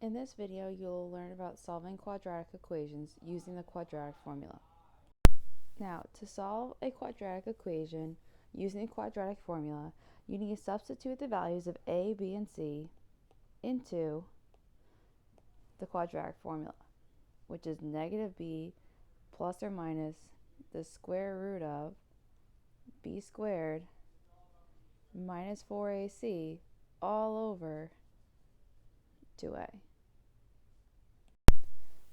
In this video, you'll learn about solving quadratic equations using the quadratic formula. Now, to solve a quadratic equation using the quadratic formula, you need to substitute the values of a, b, and c into the quadratic formula, which is negative b plus or minus the square root of b squared minus 4ac all over 2a.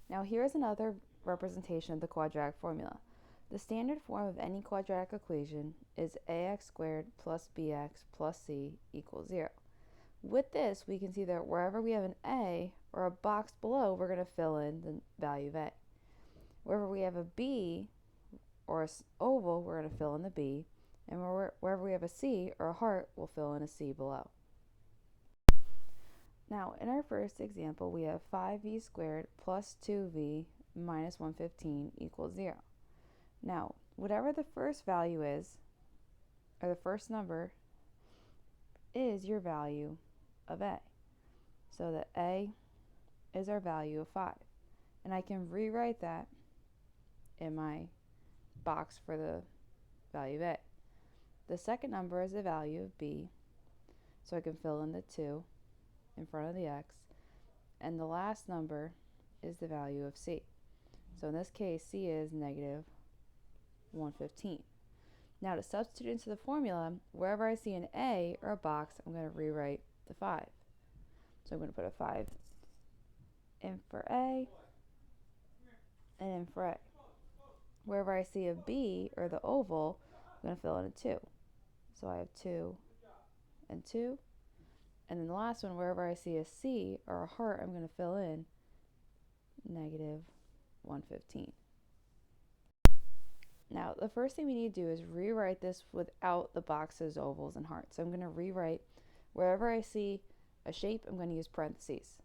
Now here's another representation of the quadratic formula. The standard form of any quadratic equation is ax squared plus bx plus c equals 0. With this, we can see that wherever we have an a or a box below, we're going to fill in the value of a. Wherever we have a b or an oval, we're going to fill in the b. And wherever we have a c or a heart, we'll fill in a c below. Now, in our first example, we have 5v squared plus 2v minus 115 equals 0. Now, whatever the first value is, or the first number, is your value of a. So that a is our value of 5. And I can rewrite that in my box for the value of a. The second number is the value of b, so I can fill in the 2 in front of the x. And the last number is the value of c. So in this case, c is negative 115. Now to substitute into the formula, wherever I see an a or a box, I'm going to rewrite the 5. So I'm going to put a 5 in for a and in for a. Wherever I see a b or the oval, I'm going to fill in a 2. So I have 2 and 2. And then the last one, wherever I see a c or a heart, I'm going to fill in negative 115. Now, the first thing we need to do is rewrite this without the boxes, ovals, and hearts. So I'm going to rewrite wherever I see a shape, I'm going to use parentheses.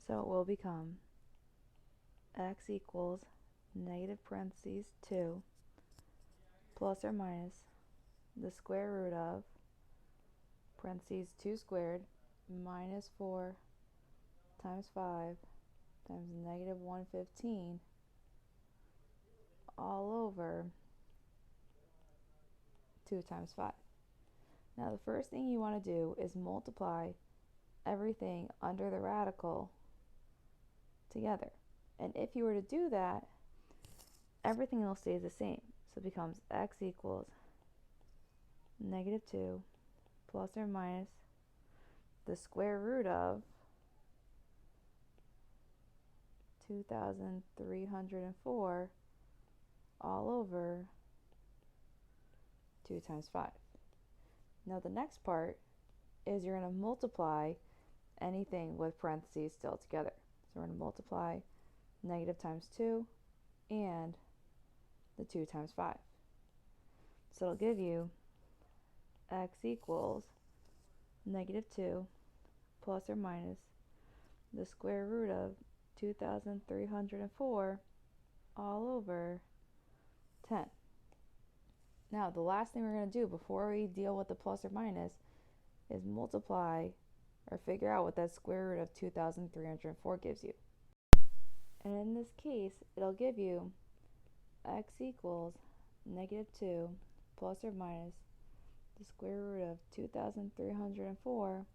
So it will become x equals negative parentheses 2 plus or minus the square root of parentheses 2 squared minus 4 times 5 times negative 115 all over 2 times 5. Now the first thing you want to do is multiply everything under the radical together. And if you were to do that, everything else stays the same. So it becomes x equals negative 2 plus or minus the square root of 2,304 all over 2 times 5. Now the next part is you're going to multiply anything with parentheses still together. So we're going to multiply negative times 2 and the 2 times 5. So it'll give you x equals negative 2 plus or minus the square root of 2,304 all over 10. Now the last thing we're going to do before we deal with the plus or minus is multiply or figure out what that square root of 2,304 gives you. And in this case, it'll give you x equals negative 2 plus or minus the square root of 2,304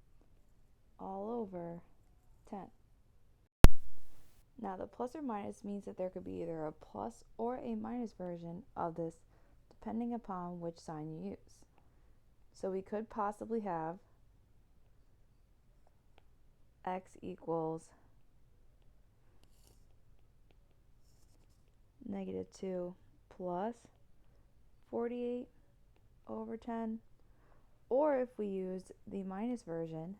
all over 10. Now the plus or minus means that there could be either a plus or a minus version of this depending upon which sign you use. So we could possibly have x equals negative 2 plus 48 over 10, or if we used the minus version,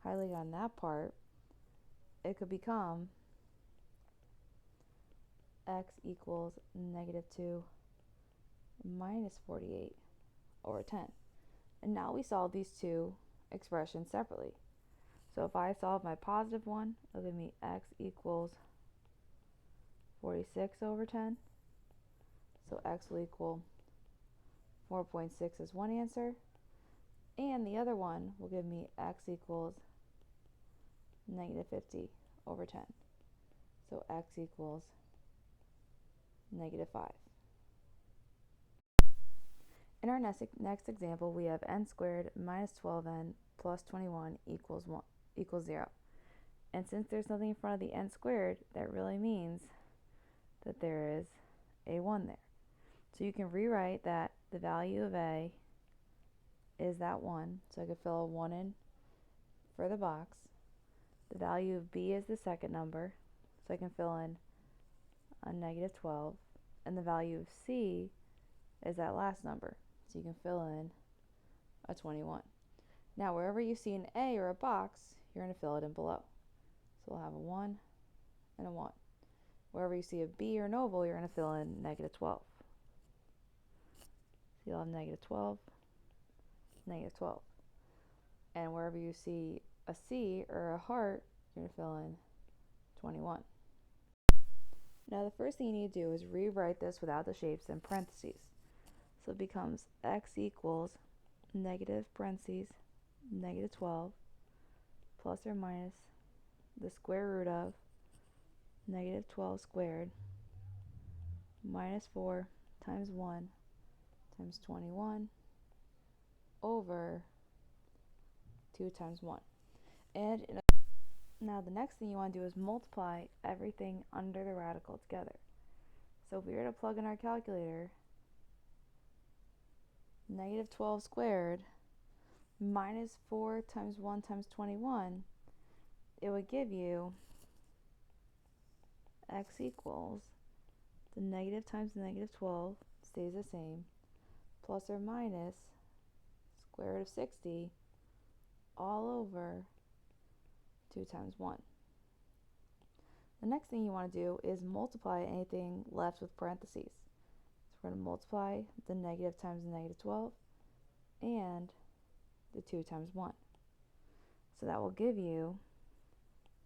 highlight on that part, it could become x equals negative 2 minus 48 over 10. And now we solve these two expressions separately. So if I solve my positive one, it'll give me x equals 46 over 10. So x will equal 4.6 is one answer. And the other one will give me x equals negative 50 over 10. So x equals negative 5. In our next example, we have n squared minus 12n plus 21 equals 0. And since there's nothing in front of the n squared, that really means that there is a 1 there. So you can rewrite that the value of a is that 1. So I could fill a 1 in for the box. The value of b is the second number. So I can fill in a negative 12. And the value of c is that last number. So you can fill in a 21. Now wherever you see an A or a box, you're going to fill it in below. So we'll have a 1 and a 1. Wherever you see a B or an oval, you're going to fill in negative 12. So you'll have negative 12, negative 12. And wherever you see a C or a heart, you're going to fill in 21. Now the first thing you need to do is rewrite this without the shapes in parentheses. So it becomes x equals negative parentheses negative 12 plus or minus the square root of negative 12 squared minus 4 times 1 times 21 over 2 times 1. And now the next thing you want to do is multiply everything under the radical together. So if we were to plug in our calculator, negative 12 squared minus 4 times 1 times 21, it would give you x equals the negative times the negative 12 stays the same, plus or minus square root of 60 all over 2 times 1. The next thing you want to do is multiply anything left with parentheses. So we're going to multiply the negative times the negative 12 and the 2 times 1. So that will give you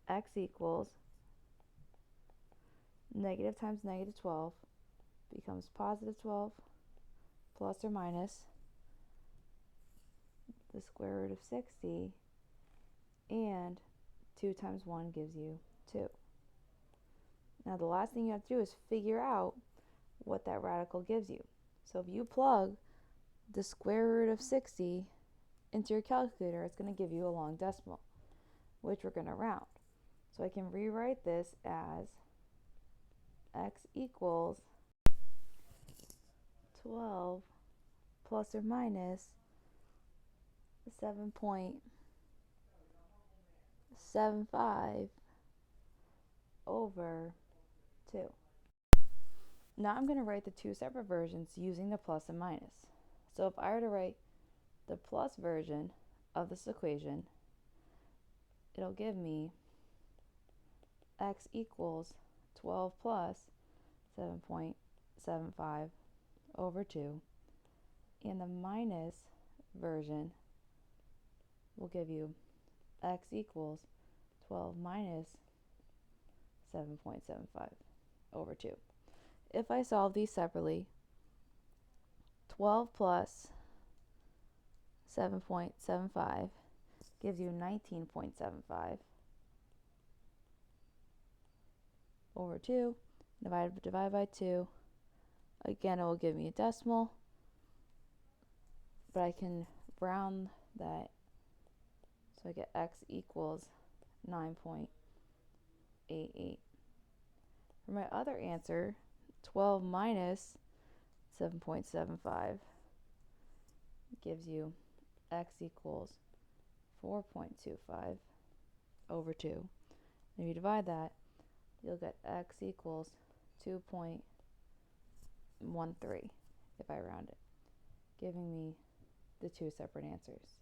x equals negative times negative 12 becomes positive 12 plus or minus the square root of 60, and 2 times 1 gives you 2. Now the last thing you have to do is figure out what that radical gives you. So if you plug the square root of 60 into your calculator, it's going to give you a long decimal, which we're going to round. So I can rewrite this as x equals 12 plus or minus 7.75 over 2. Now I'm going to write the two separate versions using the plus and minus. So if I were to write the plus version of this equation, it'll give me x equals 12 plus 7.75 over 2, and the minus version will give you x equals 12 minus 7.75 over 2. If I solve these separately, 12 plus 7.75 gives you 19.75 over 2. Divide by 2. Again, it will give me a decimal, but I can round that, so I get x equals 9.88. For my other answer, 12 minus 7.75 gives you x equals 4.25 over 2. And if you divide that, you'll get x equals 2.13 if I round it, giving me the two separate answers.